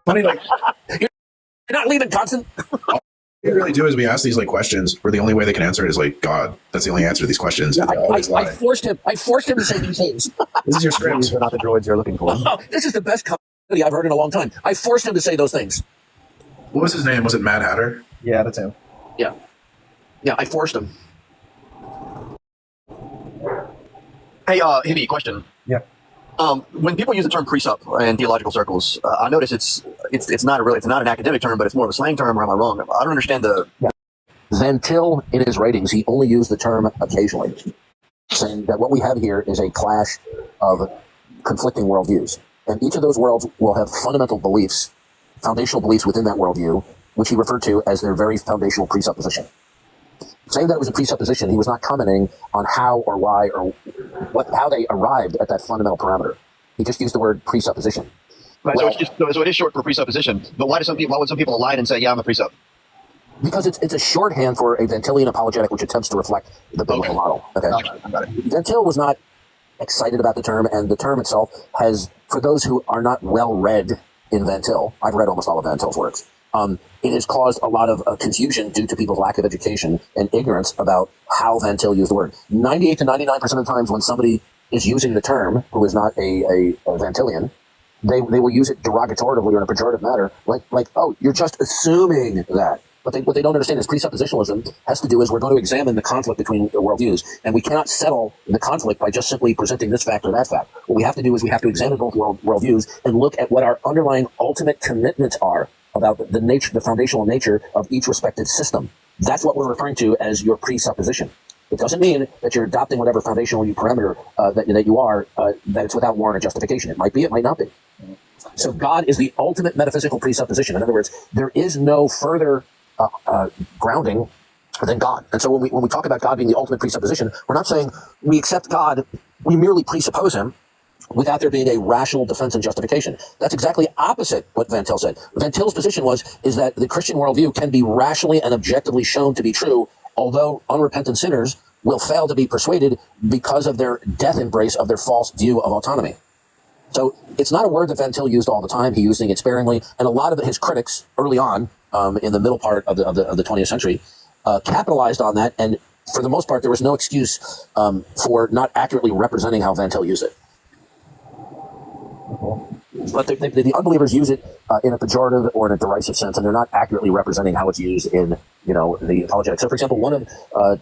Funny, like you're not leaving, Johnson. What we really do is we ask these like questions where the only way they can answer it is like God. That's the only answer to these questions. And they always lie. I forced him to say these things. This is your script. These are not the droids you're looking for. Oh, this is the best comedy I've heard in a long time. I forced him to say those things. What was his name? Was it Mad Hatter? Yeah, that's him. Yeah, I forced him. Hey, Hibby, question. Yeah. When people use the term precept in theological circles, I notice it's not an academic term, but it's more of a slang term. Or am I wrong? I don't understand the. Van Til, in his writings, he only used the term occasionally, saying that what we have here is a clash of conflicting worldviews. And each of those worlds will have fundamental beliefs, foundational beliefs within that worldview, which he referred to as their very foundational presupposition. Saying that it was a presupposition, he was not commenting on how or why or how they arrived at that fundamental parameter. He just used the word presupposition. Right, so it is short for presupposition. But why would some people lie and say, "Yeah, I'm a precept"? Because it's a shorthand for a Van Tilian apologetic which attempts to reflect the biblical model. Okay. I got it. Van Til was not excited about the term, and the term itself has, for those who are not well read in Van Til, I've read almost all of Van Til's works, it has caused a lot of confusion due to people's lack of education and ignorance about how Van Til used the word. 98 to 99% of the times when somebody is using the term, who is not a Van Tilian, they will use it derogatorily or in a pejorative manner, like, oh, you're just assuming that. But what they don't understand is presuppositionalism has to do is we're going to examine the conflict between the worldviews, and we cannot settle the conflict by just simply presenting this fact or that fact. What we have to do is we have to examine both worldviews and look at what our underlying ultimate commitments are about the nature, the foundational nature of each respective system. That's what we're referring to as your presupposition. It doesn't mean that you're adopting whatever foundational parameter that you are, that it's without warrant or justification. It might be, it might not be. So God is the ultimate metaphysical presupposition. In other words, there is no further grounding than God. And so when we talk about God being the ultimate presupposition, we're not saying we accept God, we merely presuppose him without there being a rational defense and justification. That's exactly opposite what Van Til said. Van Til's position is that the Christian worldview can be rationally and objectively shown to be true, although unrepentant sinners will fail to be persuaded because of their death embrace of their false view of autonomy. So it's not a word that Van Til used all the time. He used it sparingly, and a lot of his critics early on, in the middle part of the 20th century, capitalized on that. And for the most part, there was no excuse for not accurately representing how Van Til used it. But the unbelievers use it in a pejorative or in a derisive sense, and they're not accurately representing how it's used in the apologetics. So, for example, one of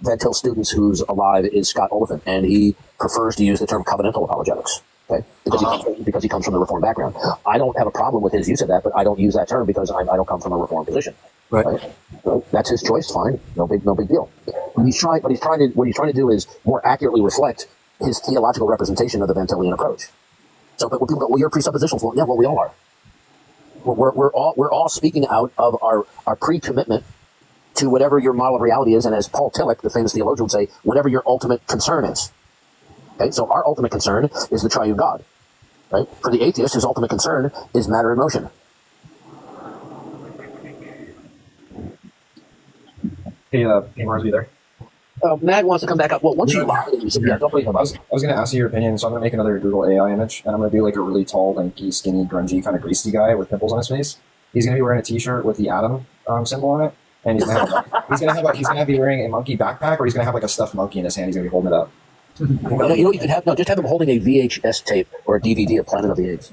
Van Til's students who's alive is Scott Oliphant, and he prefers to use the term covenantal apologetics. Okay, because he comes from the Reformed background. I don't have a problem with his use of that, but I don't use that term because I don't come from a Reformed position. Right? So that's his choice. Fine, no big deal. What he's trying to do is more accurately reflect his theological representation of the Van Tilian approach. So, but when people go, well, you're presuppositional. Well, yeah, well, we all are. We're all speaking out of our pre-commitment to whatever your model of reality is, and as Paul Tillich, the famous theologian, would say, whatever your ultimate concern is. Okay, so our ultimate concern is the triune God. Right? For the atheist, his ultimate concern is matter and motion. Hey, Mars, are you there? Matt wants to come back up. Well, once you lie, you said, yeah, don't believe him. I was going to ask you your opinion, so I'm going to make another Google AI image, and I'm going to do like a really tall, lanky, skinny, grungy, kind of greasy guy with pimples on his face. He's going to be wearing a T-shirt with the atom symbol on it, and he's going to be wearing a monkey backpack, or he's going to have like a stuffed monkey in his hand. He's going to be holding it up. You know, you could have just have him holding a VHS tape or a DVD of Planet of the Apes.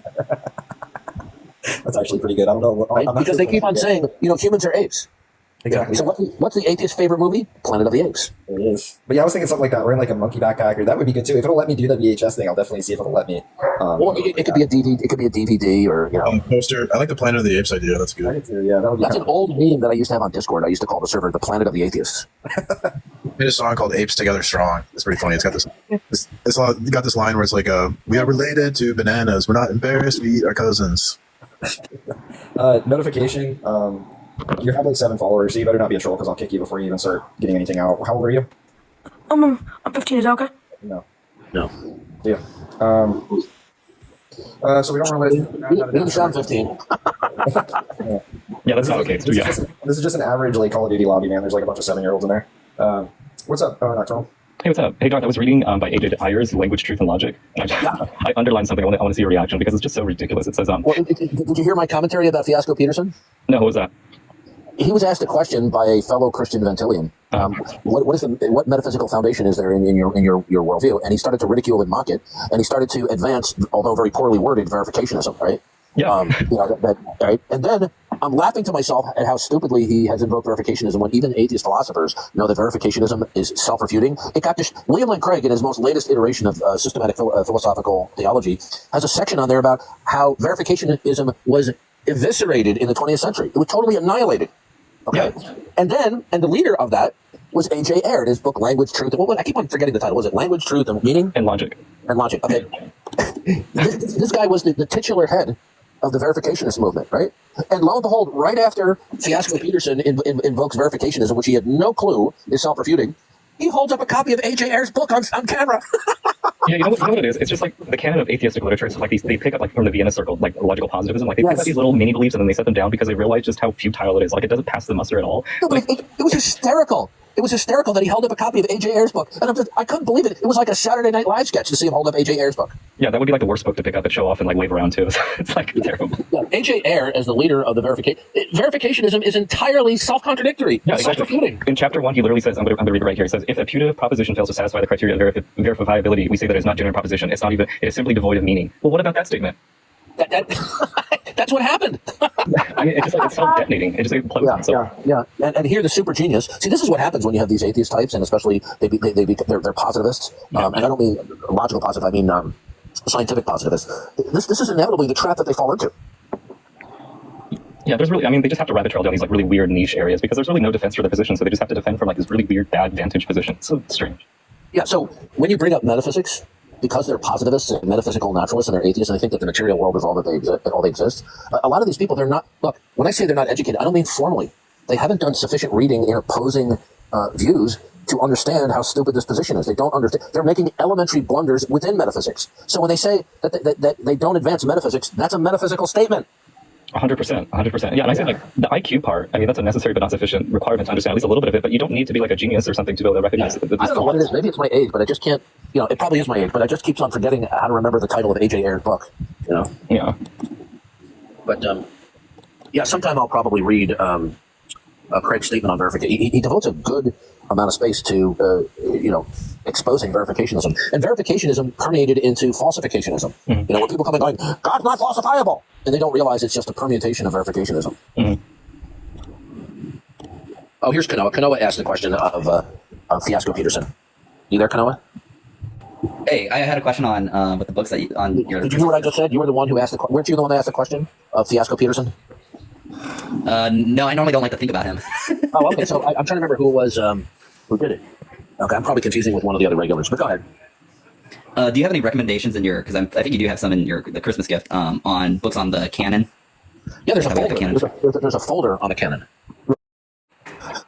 That's actually pretty good. I don't know. Right? Because they keep on saying, humans are apes. Exactly. So what's the atheist's favorite movie? Planet of the Apes. It is. But yeah, I was thinking something like that, wearing like a monkey backpack, or that would be good too. If it'll let me do the VHS thing, I'll definitely see if it'll let me. Well, it could be a DVD. It could be a DVD, or poster. I like the Planet of the Apes idea. That's good. I do, yeah, that's an old meme that I used to have on Discord. I used to call the server the Planet of the Atheists. Made a song called "Apes Together Strong." It's pretty funny. It's got this line where it's like, "We are related to bananas. We're not embarrassed. We eat our cousins." Notification. You have like 7 followers, so you better not be a troll because I'll kick you before you even start getting anything out. How old are you? I'm 15. Is that okay? No. Yeah. So we don't really. You sound 15. Yeah, that's not okay. This is just an average like Call of Duty lobby, man. There's like a bunch of 7-year-olds in there. What's up, Nocturnal? Hey, what's up? Hey, Darth, I was reading by A.J. Ayer's Language, Truth, and Logic. And I underlined something. I want to see your reaction because it's just so ridiculous. It says, Well, did you hear my commentary about Fiasco Peterson? no, what was that? He was asked a question by a fellow Christian Ventilian. What metaphysical foundation is there in your worldview? And he started to ridicule and mock it, and he started to advance, although very poorly worded, verificationism, right? Yeah. Right? And then I'm laughing to myself at how stupidly he has invoked verificationism when even atheist philosophers know that verificationism is self-refuting. It got William Lane Craig, in his most latest iteration of systematic philosophical theology, has a section on there about how verificationism was eviscerated in the 20th century. It was totally annihilated. Okay, Yeah. And the leader of that was A.J. Ayer in his book Language, Truth. I keep on forgetting the title. Was it Language, Truth, and Meaning? And Logic. And Logic. Okay, this guy was the titular head of the verificationist movement, right? And lo and behold, right after Fiasco Peterson invokes verificationism, which he had no clue is self-refuting, he holds up a copy of A.J. Ayer's book on camera. Yeah, you know what it is? It's just like the canon of atheistic literature. It's like they pick up like from the Vienna Circle, like logical positivism. Like they pick up these little mini beliefs and then they set them down because they realize just how futile it is. Like it doesn't pass the muster at all. No, but it was hysterical. It was hysterical that he held up a copy of A.J. Ayer's book. And I couldn't believe it. It was like a Saturday Night Live sketch to see him hold up A.J. Ayer's book. Yeah, that would be like the worst book to pick up and show off and like wave around too. It's like terrible. Yeah, A.J. Ayer, as the leader of the verificationism, is entirely self-contradictory. Yeah, exactly. Self-refuting. In chapter 1, he literally says, I'm going to read it right here. He says, if a putative proposition fails to satisfy the criteria of verifiability, we say that it's not genuine proposition. It is simply devoid of meaning. Well, what about that statement? That's what happened. I mean, it's self-detonating. It just implodes itself. Yeah. And here, the super genius. See, this is what happens when you have these atheist types, and especially they're positivists. And I don't mean logical positive. I mean scientific positivists. This is inevitably the trap that they fall into. Yeah, they just have to rabbit trail down these like really weird niche areas because there's really no defense for their position, so they just have to defend from like this really weird, bad vantage position. It's so strange. Yeah. So when you bring up metaphysics, because they're positivists and metaphysical naturalists and they're atheists and they think that the material world is all they exist, a lot of these people, they're not, look, when I say they're not educated, I don't mean formally. They haven't done sufficient reading in opposing views to understand how stupid this position is. They don't understand. They're making elementary blunders within metaphysics. So when they say that they don't advance metaphysics, that's a metaphysical statement. 100%. Yeah, and I say like the IQ part, I mean, that's a necessary but not sufficient requirement to understand at least a little bit of it, but you don't need to be like a genius or something to be able to recognize it. I don't know what it is. Maybe it's my age, but I just can't, it probably is my age, but I just keeps on forgetting how to remember the title of A.J. Ayer's book, Yeah. But, sometime I'll probably read Craig's statement on verification. He devotes a good amount of space to, exposing verificationism. And verificationism permeated into falsificationism. Mm-hmm. When people come in going, God's not falsifiable, and they don't realize it's just a permutation of verificationism. Mm-hmm. Oh, here's Kanoa. Kanoa asked the question of Fiasco Peterson. You there, Kanoa? Hey, I had a question on with the books that Did you hear what I just said? You were the one who asked weren't you the one that asked the question of Fiasco Peterson? No, I normally don't like to think about him. Oh, okay. So I'm trying to remember who was who did it. Okay, I'm probably confusing with one of the other regulars, but go ahead. Do you have any recommendations in your? Because I think you do have some in the Christmas gift on books on the canon. Yeah, there's a folder. There's a folder on the canon.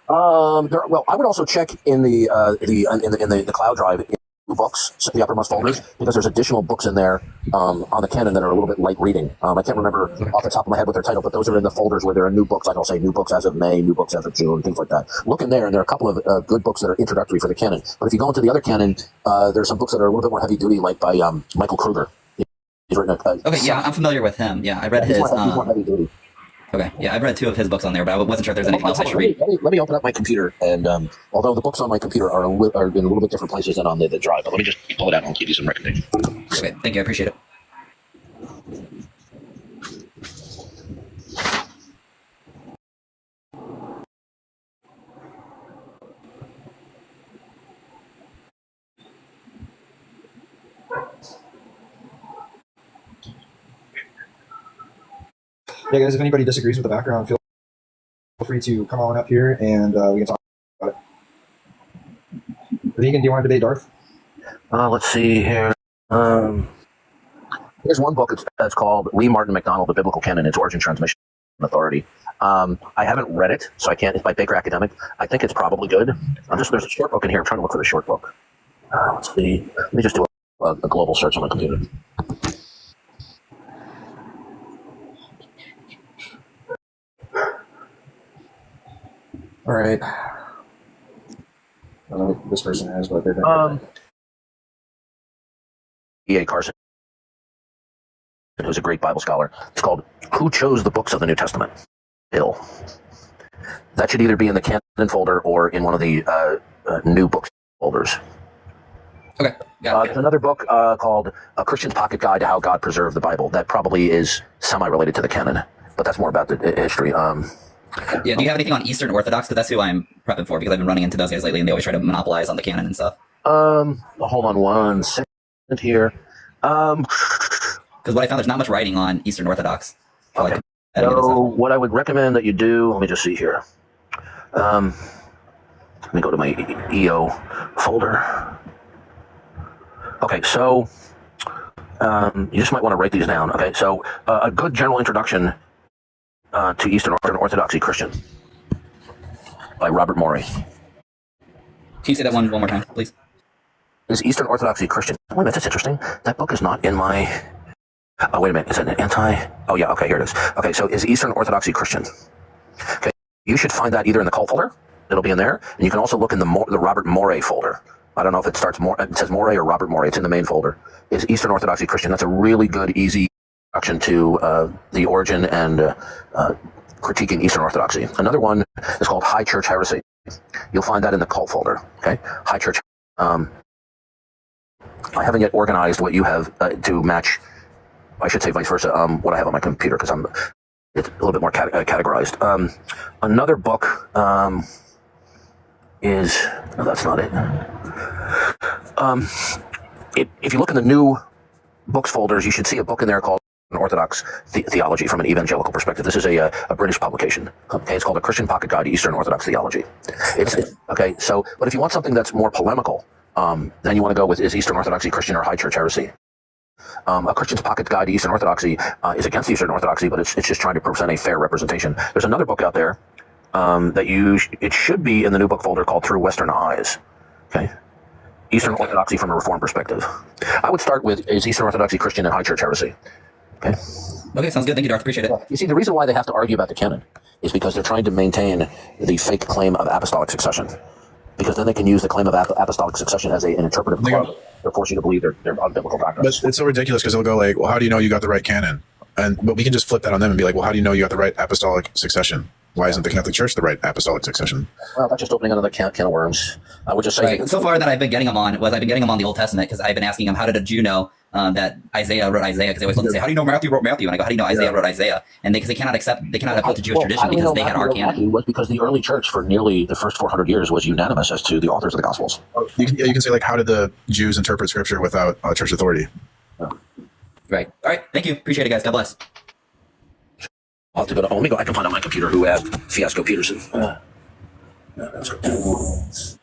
I would also check in the cloud drive. Books, the uppermost folders, because there's additional books in there on the canon that are a little bit light reading. I can't remember off the top of my head what their title, but those are in the folders where there are new books, like I'll say new books as of May, new books as of June, things like that. Look in there, and there are a couple of good books that are introductory for the canon. But if you go into the other canon, there's some books that are a little bit more heavy duty, like by Michael Kruger. He's written I'm familiar with him. Yeah, I read his. He's more heavy duty. Okay, yeah, I've read 2 of his books on there, but I wasn't sure if there's anything else I should read. Let me open up my computer, and although the books on my computer are in a little bit different places than on the drive, but let me just pull it out and I'll give you some recommendations. Okay, thank you, I appreciate it. Yeah, guys, if anybody disagrees with the background, feel free to come on up here and we can talk about it. Vegan, do you want to debate Darth? Let's see here. Here's one book. It's called Lee Martin McDonald, The Biblical Canon, Its Origin, Transmission, and Authority. I haven't read it, so I can't. It's by Baker Academic. I think it's probably good. There's a short book in here. I'm trying to look for the short book. Let's see. Let me just do a global search on my computer. All right. this person is, but they've been. E.A. Carson, who's a great Bible scholar. It's called "Who Chose the Books of the New Testament?" Bill. That should either be in the canon folder or in one of the new books folders. Okay. Yeah. There's another book called A Christian's Pocket Guide to How God Preserved the Bible. That probably is semi-related to the canon, but that's more about the history. Yeah. Do you have anything on Eastern Orthodox? Because that's who I'm prepping for, because I've been running into those guys lately, and they always try to monopolize on the canon and stuff. Hold on one second here. Because what I found, there's not much writing on Eastern Orthodox. Okay. So what I would recommend that you do, let me just see here. Let me go to my EO folder. Okay, so you just might want to write these down. Okay, so a good general introduction to Eastern Orthodoxy Christian by Robert Morey. Can you say that one more time, please? Is Eastern Orthodoxy Christian? Wait a minute, that's interesting. That book is not in my... Oh, wait a minute. Is it an anti... Oh, yeah, okay, here it is. Okay, so is Eastern Orthodoxy Christian? Okay, you should find that either in the cult folder. It'll be in there. And you can also look in the Robert Morey folder. I don't know if it starts it says Morey or Robert Morey. It's in the main folder. Is Eastern Orthodoxy Christian? That's a really good, easy introduction to the origin and critiquing Eastern Orthodoxy. Another one is called High Church Heresy. You'll find that in the cult folder. Okay, High Church. I haven't yet organized what you have to match. I should say vice versa. What I have on my computer, because it's a little bit more categorized. Another book is no, that's not it. If you look in the new books folders, you should see a book in there called Orthodox Theology from an Evangelical Perspective. This is a British publication. Okay, it's called A Christian Pocket Guide to Eastern Orthodox Theology. It's okay. So, but if you want something that's more polemical, then you want to go with is Eastern Orthodoxy Christian or High Church Heresy. A Christian's Pocket Guide to Eastern Orthodoxy is against Eastern Orthodoxy, but it's just trying to present a fair representation. There's another book out there that it should be in the new book folder called Through Western Eyes. Okay, Eastern Orthodoxy from a Reformed Perspective. I would start with is Eastern Orthodoxy Christian and High Church Heresy. Okay. Okay, sounds good. Thank you, Darth. Appreciate it. You see, the reason why they have to argue about the canon is because they're trying to maintain the fake claim of apostolic succession. Because then they can use the claim of apostolic succession as an interpretive club to force you to believe they're unbiblical doctrines. But it's so ridiculous because they'll go like, well, how do you know you got the right canon? But we can just flip that on them and be like, well, how do you know you got the right apostolic succession? Why isn't the Catholic Church the right apostolic succession? Well, that's just opening another can of worms. I would just say... Right. So far that I've been getting them on the Old Testament, because I've been asking them, how did a Jew know that Isaiah wrote Isaiah? Because they always want to say, how do you know Matthew wrote Matthew? And I go, how do you know Isaiah wrote Isaiah? And because they cannot uphold the Jewish tradition because they had our canon. Was because the early church for nearly the first 400 years was unanimous as to the authors of the Gospels. You can say, like, how did the Jews interpret Scripture without church authority? Right. All right. Thank you. Appreciate it, guys. God bless. I'll have to go to... let me go. I can find on my computer who had Fiasco Peterson. That's